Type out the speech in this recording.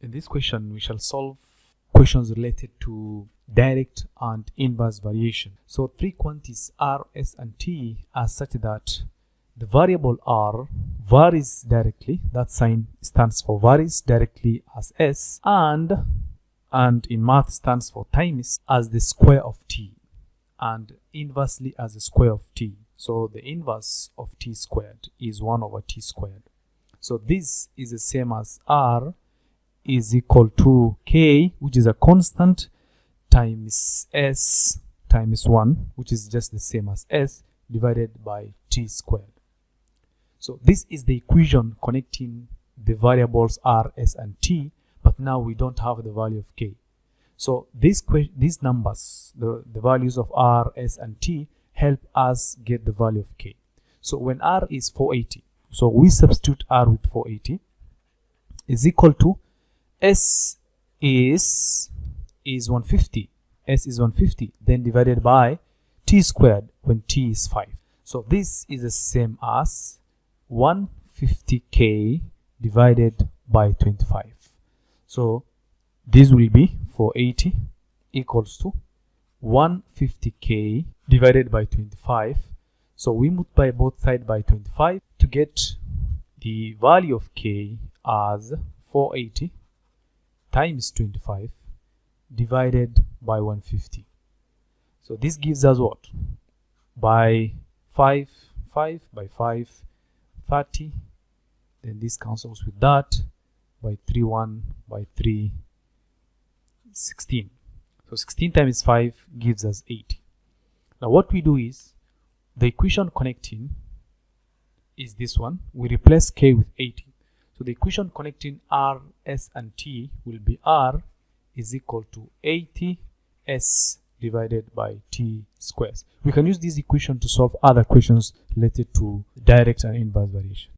In this question, we shall solve questions related to direct and inverse variation. So three quantities R, S, and T are such that the variable R varies directly. That sign stands for varies directly as S, and in math stands for times as the square of T, and inversely as the square of T. So the inverse of T squared is 1 over T squared. So this is the same as R is equal to K, which is a constant, times S times 1, which is just the same as S, divided by T squared. So this is the equation connecting the variables R, S, and T, but now we don't have the value of K. So these numbers, the values of R, S, and T, help us get the value of K. So when R is 480, so we substitute R with 480, is equal to S is 150. S is 150, then divided by T squared when T is 5. So this is the same as 150K divided by 25. So this will be 480 equals to 150K divided by 25. So we multiply both sides by 25 to get the value of K as 480 times 25 divided by 150. So this gives us what? By 5 by 5, 30. Then this cancels with that. By 3, 1, by 3, 16. So 16 times 5 gives us 80. Now what we do is, the equation connecting is this one. We replace K with 80. So the equation connecting R, S, and T will be R is equal to 80S divided by T squares. We can use this equation to solve other questions related to direct and inverse variation.